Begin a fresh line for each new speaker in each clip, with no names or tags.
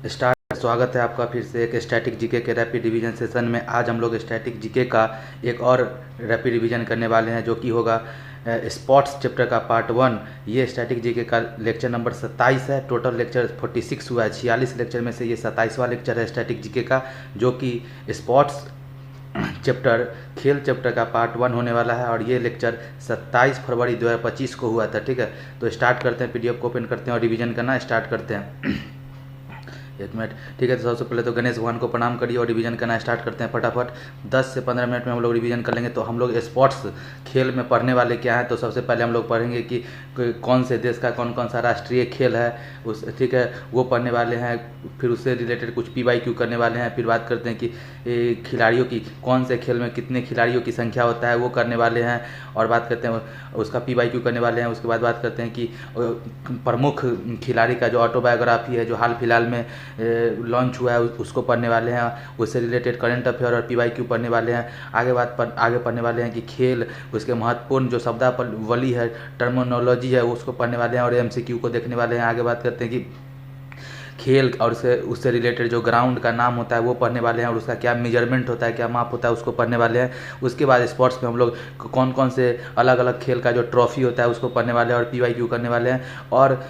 स्वागत है आपका फिर से एक स्टैटिक जीके के रैपिड रिवीजन सेशन में। आज हम लोग स्टैटिक जीके का एक और रैपिड रिवीजन करने वाले हैं, जो कि होगा स्पोर्ट्स चैप्टर का पार्ट 1। ये स्टैटिक जीके का लेक्चर नंबर 27 है। टोटल लेक्चर 46 हुआ है। 46 लेक्चर में से ये 27वां लेक्चर है स्टैटिक जीके का, जो कि स्पोर्ट्स चैप्टर खेल चैप्टर का पार्ट 1 होने वाला है। और ये लेक्चर 27 फरवरी 2025 को हुआ था। ठीक है, तो स्टार्ट करते हैं, पीडीएफ को ओपन करते हैं और रिवीजन करना स्टार्ट करते हैं। एक मिनट। ठीक है, तो सबसे पहले तो गणेश भगवान को प्रणाम करिए और रिवीजन करना स्टार्ट करते हैं फटाफट। 10 से 15 मिनट में हम लोग रिवीजन कर लेंगे। तो हम लोग स्पोर्ट्स खेल में पढ़ने वाले क्या हैं, तो सबसे पहले हम लोग पढ़ेंगे कि कौन से देश का कौन कौन सा राष्ट्रीय खेल है उस, ठीक है, वो पढ़ने वाले हैं। फिर उससे रिलेटेड कुछ PYQ करने वाले हैं। फिर बात करते हैं कि खिलाड़ियों की कौन से खेल में कितने खिलाड़ियों की संख्या होता है, वो करने वाले हैं। और बात करते हैं उसका PYQ करने वाले हैं। उसके बाद बात करते हैं कि प्रमुख खिलाड़ी का जो ऑटोबायोग्राफी है, जो हाल फिलहाल में लॉन्च हुआ है, उसको पढ़ने वाले हैं। उससे रिलेटेड करंट अफेयर और PYQ पढ़ने वाले हैं। आगे पढ़ने वाले हैं कि खेल, उसके महत्वपूर्ण जो शब्दावली है, टर्मिनोलॉजी है, उसको पढ़ने वाले हैं। और MCQ को देखने वाले हैं। आगे बात करते हैं कि खेल और उससे रिलेटेड जो ग्राउंड का नाम होता है वो पढ़ने वाले हैं, और उसका क्या मेजरमेंट होता है, क्या माप होता है, उसको पढ़ने वाले हैं। उसके बाद स्पोर्ट्स में हम लोग कौन कौन से अलग अलग खेल का जो ट्रॉफी होता है उसको पढ़ने वाले हैं और PYQ करने वाले हैं। और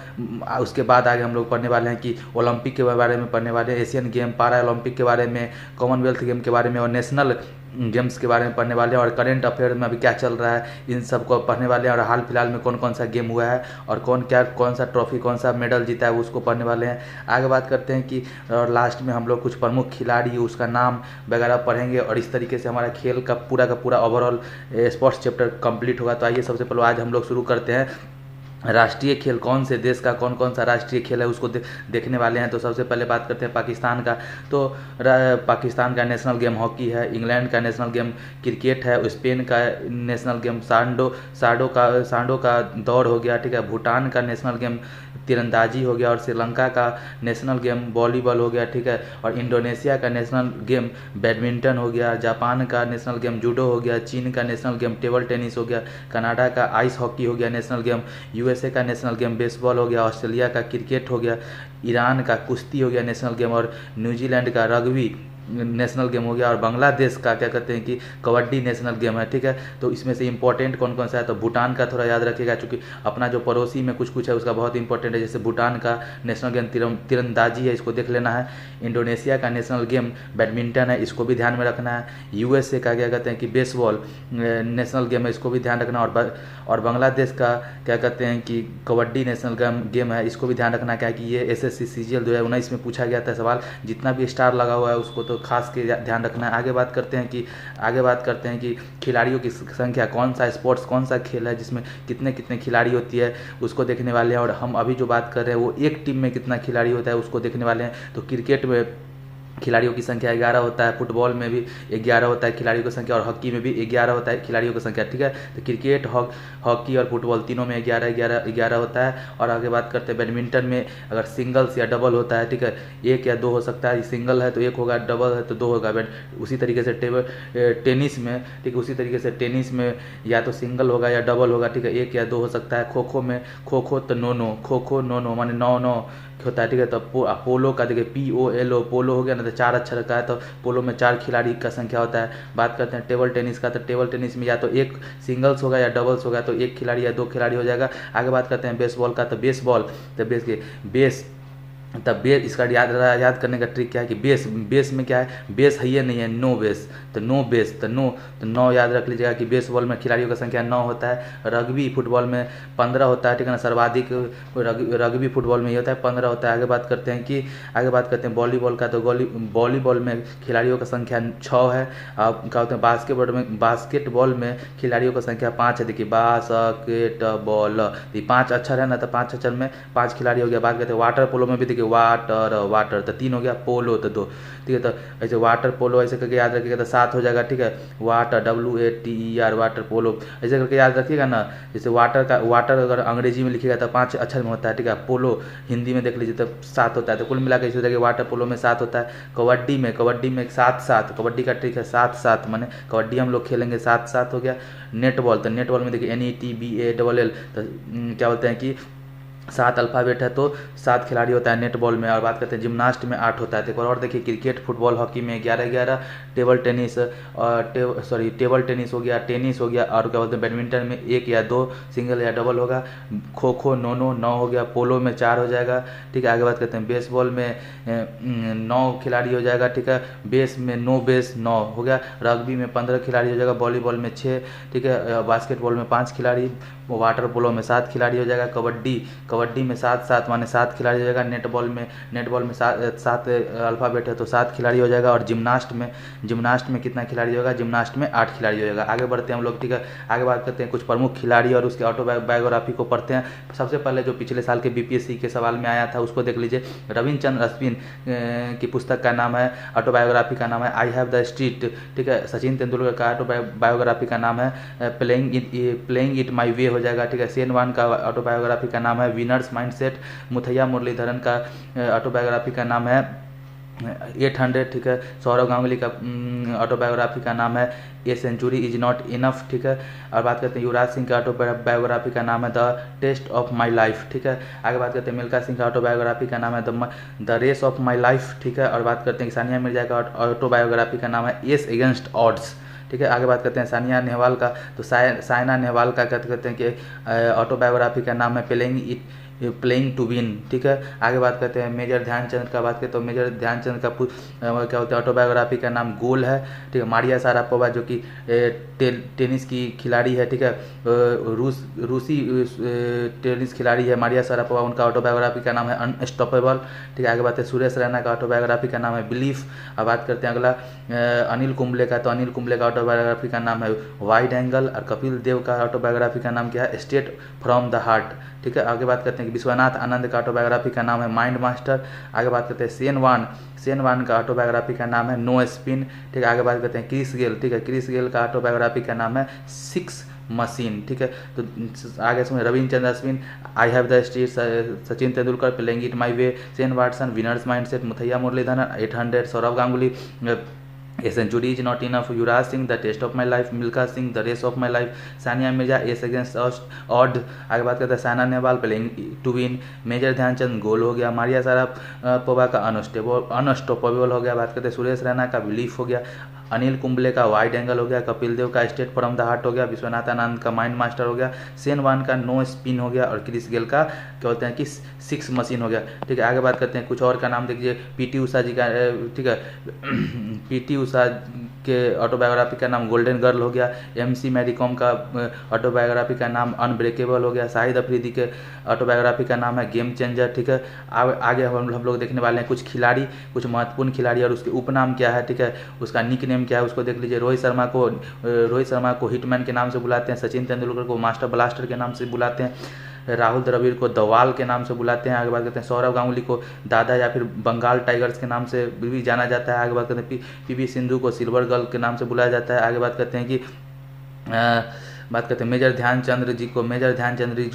उसके बाद आगे हम लोग पढ़ने वाले हैं कि ओलंपिक के बारे में पढ़ने वाले हैं, एशियन गेम, पारा ओलंपिक के बारे में, कॉमनवेल्थ गेम के बारे में और नेशनल गेम्स के बारे में पढ़ने वाले हैं। और करेंट अफेयर में अभी क्या चल रहा है, इन सब को पढ़ने वाले हैं। और हाल फिलहाल में कौन कौन सा गेम हुआ है और कौन सा ट्रॉफी, कौन सा मेडल जीता है, उसको पढ़ने वाले हैं। आगे बात करते हैं कि और लास्ट में हम लोग कुछ प्रमुख खिलाड़ी, उसका नाम वगैरह पढ़ेंगे। और इस तरीके से हमारा खेल का पूरा ओवरऑल स्पोर्ट्स चैप्टर कंप्लीट होगा। तो आइए सबसे पहले आज हम लोग शुरू करते हैं। राष्ट्रीय खेल कौन से देश का कौन कौन सा राष्ट्रीय खेल है उसको देखने वाले हैं। तो सबसे पहले बात करते हैं पाकिस्तान का। तो पाकिस्तान का नेशनल गेम हॉकी है। इंग्लैंड का नेशनल गेम क्रिकेट है। स्पेन का नेशनल गेम सांडो का दौड़ हो गया। ठीक है, भूटान का नेशनल गेम तीरंदाजी हो गया। और श्रीलंका का नेशनल गेम वॉलीबॉल हो गया। ठीक है, और इंडोनेशिया का नेशनल गेम बैडमिंटन हो गया। जापान का नेशनल गेम जूडो हो गया। चीन का नेशनल गेम टेबल टेनिस हो गया। कनाडा का आइस हॉकी हो गया नेशनल गेम। USA का नेशनल गेम बेसबॉल हो गया। ऑस्ट्रेलिया का क्रिकेट हो गया। ईरान का कुश्ती हो गया नेशनल गेम। और न्यूजीलैंड का रग्बी नेशनल गेम हो गया। और बांग्लादेश का क्या कहते हैं कि कबड्डी नेशनल गेम है। ठीक है, तो इसमें से इंपॉर्टेंट कौन कौन सा है, तो भूटान का थोड़ा याद रखिएगा, क्योंकि अपना जो पड़ोसी में कुछ कुछ है उसका बहुत इंपॉर्टेंट है। जैसे भूटान का नेशनल गेम तीरंदाजी है, इसको देख लेना है। इंडोनेशिया का नेशनल गेम बैडमिंटन है, इसको भी ध्यान में रखना है। USA का क्या कहते हैं कि बेसबॉल नेशनल गेम है, इसको भी ध्यान रखना। और बांग्लादेश का क्या कहते हैं कि कबड्डी नेशनल गेम है, इसको भी ध्यान रखना। क्या है कि ये SSC CGL 2019 में पूछा गया था सवाल। जितना भी स्टार लगा हुआ है उसको तो खास के ध्यान रखना है। आगे बात करते हैं कि खिलाड़ियों की संख्या, कौन सा स्पोर्ट्स, कौन सा खेल है जिसमें कितने कितने खिलाड़ी होती है, उसको देखने वाले हैं। और हम अभी जो बात कर रहे हैं वो एक टीम में कितना खिलाड़ी होता है उसको देखने वाले हैं। तो क्रिकेट में खिलाड़ियों की संख्या 11 होता है। फुटबॉल में भी 11 होता है खिलाड़ियों की संख्या। और हॉकी में भी 11 होता है खिलाड़ियों की संख्या। ठीक है, तो क्रिकेट, हॉकी और फुटबॉल तीनों में 11 होता है। और आगे बात करते हैं बैडमिंटन में, अगर सिंगल्स या डबल होता है, ठीक है, 1 या 2 हो सकता है। सिंगल है तो 1 होगा, डबल है तो 2 होगा। उसी तरीके से टेनिस में, ठीक है, उसी तरीके से टेनिस में या तो सिंगल होगा या डबल होगा। ठीक है, 1 या 2 हो सकता है। खो खो में तो नो माने 9 होता है। ठीक है, तो पोलो का देखिए POLO पोलो हो गया ना, तो 4 अक्षर का है, तो पोलो में 4 खिलाड़ी का संख्या होता है। बात करते हैं टेबल टेनिस का। तो टेबल टेनिस में या तो 1 सिंगल्स होगा या डबल्स होगा, तो 1 खिलाड़ी या 2 खिलाड़ी हो जाएगा। आगे बात करते हैं बेसबॉल का। तो बेसबॉल, तो बेस तब बेस, इसका याद करने का ट्रिक क्या है कि बेस में क्या है, बेस है ये नहीं है, नो बेस, तो नो बेस, तो 9 याद रख लीजिएगा कि बेसबॉल में खिलाड़ियों का संख्या 9 होता है। रग्बी फुटबॉल में 15 होता है। ठीक है ना, सर्वाधिक रग्बी फुटबॉल में ये होता है, 15 होता है। आगे बात करते हैं वॉलीबॉल का। तो वॉलीबॉल में खिलाड़ियों का संख्या 6 है। अब क्या होता है बास्केटबॉल में खिलाड़ियों का संख्या 5 है। देखिए बास्केटबॉल, ये 5 अक्षर है ना, तो 5 अक्षर में 5 खिलाड़ी हो गया। बात करते हैं वाटर पोलो में भी, देखिए वाटर तो 3 हो गया, पोलो तो 2। ठीक है, तो ऐसे वाटर पोलो ऐसे करके याद रखिएगा तो 7 हो जाएगा। ठीक है, वाटर WATER वाटर पोलो ऐसे करके याद रखिएगा ना। जैसे वाटर अगर अंग्रेजी में लिखिएगा तो 5 अक्षर में होता है। ठीक है, पोलो हिंदी में देख लीजिए तो 7 होता है। तो कुल मिला के इसे हो जाएगा वाटर पोलो में 7 होता है। कबड्डी में 7 कबड्डी का ट्रिक है 7 माने कबड्डी हम लोग खेलेंगे 7 हो गया। नेटबॉल, तो नेटबॉल में देखिए NETBALL, तो क्या बोलते हैं कि 7 अल्फ़ाबेट है तो 7 खिलाड़ी होता है नेट बॉल में। और बात करते हैं जिम्नास्ट में 8 होता है। तो एक और देखिए, क्रिकेट, फुटबॉल, हॉकी में 11-11, टेबल टेनिस टेबल टेनिस हो गया, टेनिस हो गया, और क्या बोलते हैं बैडमिंटन में 1 या 2 सिंगल या डबल होगा, खो खो 9 हो गया, पोलो में 4 हो जाएगा। ठीक है, आगे बात करते हैं बेसबॉल में 9 खिलाड़ी हो जाएगा। ठीक है, बेस में 9 हो गया, रग्बी में 15 खिलाड़ी हो जाएगा, वॉलीबॉल में 6, ठीक है, बास्केटबॉल में 5 खिलाड़ी, वाटर पोलो में 7 खिलाड़ी हो जाएगा, कबड्डी में 7 माने 7 खिलाड़ी हो जाएगा, नेटबॉल में 7 अल्फ़ाबेट है तो 7 खिलाड़ी हो जाएगा। और जिम्नास्ट में कितना खिलाड़ी होगा? जिम्नास्ट में 8 खिलाड़ी हो जाएगा। आगे बढ़ते हैं हम लोग। ठीक है, आगे बात करते हैं कुछ प्रमुख खिलाड़ी और उसके ऑटोबायोग्राफी को पढ़ते हैं। सबसे पहले जो पिछले साल के बीपीएससी के सवाल में आया था उसको देख लीजिए। रविचंद्र अश्विन की पुस्तक का नाम है, ऑटोबायोग्राफी का नाम है आई हैव द स्ट्रीट। ठीक है, सचिन तेंदुलकर का ऑटोबायोग्राफी का नाम है प्लेइंग इट माई वे हो जाएगा। ठीक है, सेन वान का ऑटोबायोग्राफी का नाम है विनर्स माइंडसेट। मुथैया मुरलीधरन का ऑटोबायोग्राफी का नाम है 800। ठीक है, सौरव गांगुली का ऑटोबायोग्राफी का नाम है a century is not enough. ठीक है, और बात करते हैं युवराज सिंह का ऑटोबायोग्राफी का नाम है the test of my life. ठीक है, आगे बात करते हैं मिल्खा सिंह का ऑटोबायोग्राफी का नाम है the race of my life. ठीक है, और बात करते हैं सानिया मिर्जा का ऑटोबायोग्राफी का नाम है एस अगेंस्ट ऑड्स। ठीक है, आगे बात करते हैं सानिया नेहवाल का, तो साइना नेहवाल का कहते हैं कि ऑटोबायोग्राफी का नाम है प्लेइंग टू विन। ठीक है, आगे बात करते हैं मेजर ध्यानचंद का। बात करें तो मेजर ध्यानचंद का क्या होता है ऑटोबायोग्राफी का नाम गोल है। ठीक है, मारिया शारापोवा जो कि टेनिस की खिलाड़ी है। ठीक है, रूसी टेनिस खिलाड़ी है मारिया शारापोवा, उनका ऑटोबायोग्राफी का नाम है अनस्टॉपेबल। ठीक है, आगे बात है सुरेश रैना का ऑटोबायोग्राफी का नाम है बिलीफ। अब बात करते हैं अगला अनिल कुंबले का, तो अनिल कुंबले का ऑटोबायोग्राफी का नाम है वाइड एंगल। और कपिल देव का ऑटोबायोग्राफी का नाम क्या है? State from the heart. ठीक है, आगे बात करते हैं कि विश्वनाथ आनंद का ऑटोबायोग्राफी का नाम है माइंड मास्टर। आगे बात करते हैं सेन वान का ऑटोबायोग्राफी का नाम है नो स्पिन। ठीक है, आगे बात करते हैं क्रिस गेल। ठीक है, क्रिस गेल का ऑटोबायोग्राफी का नाम है 6 मशीन। ठीक है, तो आगे इसमें Ravichandran Ashwin I have the street, Sachin Tendulkar playing it my way, Shane Watson winners mindset, Muttiah Muralidaran 800, Sourav Ganguly a century is not enough, Yuvraj Singh the test of my life, Milkha Singh the race of my life, Sania Mirza as against odd. आगे बात करते हैं Saina Nehwal playing to win, major Dhyanchand goal हो गया, Maria Sharapova का unstoppable हो गया। बात करते हैं सुरेश रैना का बिलीफ हो गया, अनिल कुंबले का वाइड एंगल हो गया, कपिल देव का स्टेट फ्रॉम द हार्ट हो गया, विश्वनाथ आनंद का माइंड मास्टर हो गया, सेन वान का नो स्पिन हो गया, और क्रिस गेल का क्या होते हैं कि 6 मशीन हो गया। ठीक है, आगे बात करते हैं कुछ और का नाम देखिए, पीटी उषा जी का। ठीक है, पीटी उषा के ऑटोबायोग्राफी का नाम गोल्डन गर्ल हो गया, एमसी मैरी कॉम का ऑटोबायोग्राफी का नाम अनब्रेकेबल हो गया, शाहिद अफरीदी के ऑटोबायोग्राफी का नाम है गेम चेंजर। ठीक है, आगे हम लोग देखने वाले हैं कुछ खिलाड़ी, कुछ महत्वपूर्ण खिलाड़ी और उसके उपनाम क्या है। ठीक है, उसका निक नेम क्या है उसको देख लीजिए। रोहित शर्मा को हिटमैन के नाम से बुलाते हैं, सचिन तेंदुलकर को मास्टर ब्लास्टर के नाम से बुलाते हैं, राहुल द्रविड़ को दवाल के नाम से बुलाते हैं। आगे बात करते हैं सौरव गांगुली को दादा या फिर बंगाल टाइगर्स के नाम से भी जाना जाता है। आगे बात करते हैं पीवी सिंधु को सिल्वर गर्ल के नाम से बुलाया जाता है। आगे बात करते हैं कि मेजर ध्यानचंद जी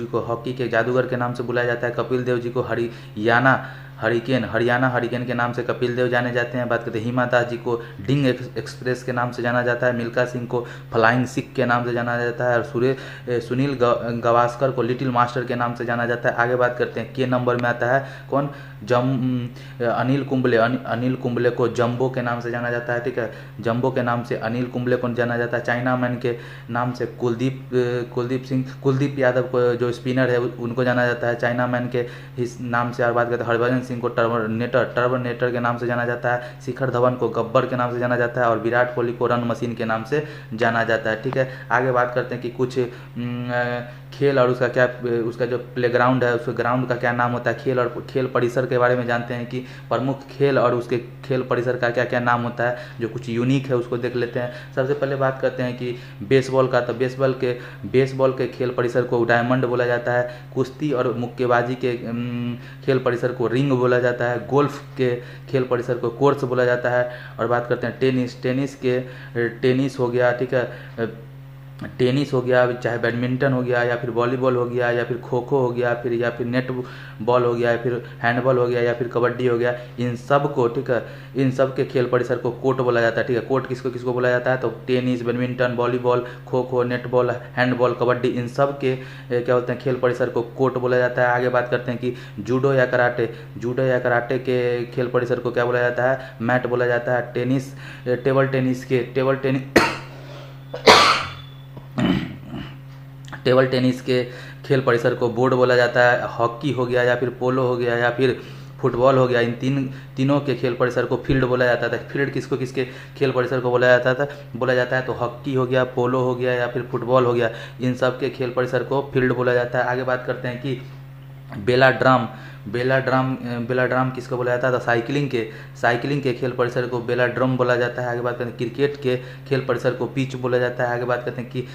को हॉकी के जादूगर के नाम से बुलाया जाता है। कपिल देव जी को हरियाणा हरिकेन के नाम से कपिल देव जाने जाते हैं। बात करते हैं हिमा दास जी को डिंग एक्सप्रेस के नाम से जाना जाता है। मिल्खा सिंह को फ्लाइंग सिख के नाम से जाना जाता है, और सुनील गावस्कर को लिटिल मास्टर के नाम से जाना जाता है। आगे बात करते हैं के नंबर में आता है कौन? अनिल कुंबले को जंबो के नाम से जाना जाता है। ठीक है, जंबो के नाम से अनिल कुंबले को जाना जाता है। चाइना मैन के नाम से कुलदीप यादव को जो स्पिनर है उनको जाना जाता है चाइना मैन के नाम से। और बात करते हैं हरभजन सिंह को टर्बोनेटर के नाम से जाना जाता है। शिखर धवन को गब्बर के नाम से जाना जाता है, और विराट कोहली को रन मशीन के नाम से जाना जाता है। ठीक है, आगे बात करते हैं कि कुछ खेल और उसका जो प्लेग्राउंड है उसके ग्राउंड का क्या नाम होता है। खेल और खेल परिसर के बारे में जानते हैं कि प्रमुख खेल और उसके खेल परिसर का क्या क्या नाम होता है, जो कुछ यूनिक है उसको देख लेते हैं। सबसे पहले बात करते हैं कि बेसबॉल का, तो बेसबॉल के खेल परिसर को डायमंड बोला जाता है। कुश्ती और मुक्केबाजी के खेल परिसर को रिंग बोला जाता है। गोल्फ के खेल परिसर को कोर्स बोला जाता है। और बात करते हैं टेनिस हो गया। ठीक है, टेनिस हो गया, चाहे बैडमिंटन हो गया, या फिर वॉलीबॉल हो गया, या फिर खो खो हो गया, फिर या फिर नेट बॉल हो गया, या फिर हैंडबॉल हो गया, या फिर कबड्डी हो गया, इन सब को, ठीक है, इन सब के खेल परिसर को कोर्ट बोला जाता है। ठीक है, कोर्ट किसको किसको बोला जाता है, तो tennis, badminton, volleyball, kho kho, netball, handball, kabaddi, इन सब के क्या बोलते हैं, खेल परिसर को कोर्ट बोला जाता है। आगे बात करते हैं कि जूडो या कराटे, जूडो या कराटे के खेल परिसर को क्या बोला जाता है, मैट बोला जाता है। टेनिस, टेबल टेनिस के खेल परिसर को बोर्ड बोला जाता है। हॉकी हो गया, या फिर पोलो हो गया, या फिर फुटबॉल हो गया, इन तीनों के खेल परिसर को फील्ड बोला जाता था। फील्ड किसको किसके खेल परिसर को बोला जाता है, तो हॉकी हो गया, पोलो हो गया, या फिर फुटबॉल हो गया, इन सब के खेल परिसर को फील्ड बोला जाता है। आगे बात करते हैं कि बेला ड्राम किसको बोला जाता है, तो साइकिलिंग के खेल परिसर को बेला ड्रम बोला जाता है। आगे बात करते हैं क्रिकेट के खेल परिसर को पिच बोला जाता है। आगे बात करते हैं कि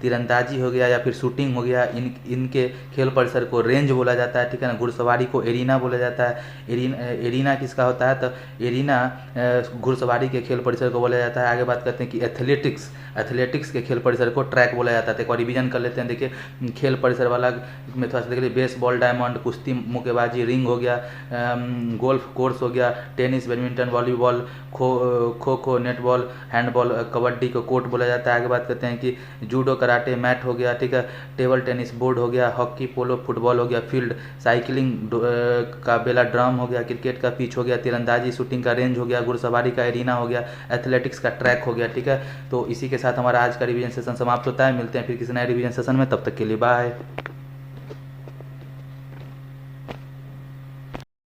तीरंदाजी हो गया, या फिर शूटिंग हो गया, इनके खेल परिसर को रेंज बोला जाता है। ठीक है ना। घुड़सवारी को एरिना बोला जाता है। एरिना किसका होता है, तो एरिना घुड़सवारी के खेल परिसर को बोला जाता है। आगे बात करते हैं कि एथलेटिक्स के खेल परिसर को ट्रैक बोला जाता है। तो एक बार रिवीजन कर लेते हैं। देखिए खेल परिसर वाला में थोड़ा सा देख लीजिए, बेसबॉल डायमंड, कुश्ती मुक्केबाजी रिंग हो गया, गोल्फ कोर्स हो गया, tennis, badminton, volleyball, kho kho, netball, handball, kabaddi को कोर्ट बोला जाता है। आगे बात करते हैं कि जूडो, कराटे, मैट हो गया, ठीक है, टेबल टेनिस बोर्ड हो गया, हॉकी, पोलो, फुटबॉल हो गया फील्ड, साइकिलिंग का बेला ड्रम हो गया, क्रिकेट का पिच हो गया, तीरंदाजी शूटिंग का रेंज हो गया, घुड़सवारी का एरिना हो गया, एथलेटिक्स का ट्रैक हो गया। ठीक है, तो इसी के साथ हमारा आज का रिवीजन सेशन समाप्त होता है। मिलते हैं फिर किसी नए रिवीजन सेशन में, तब तक के लिए बाय।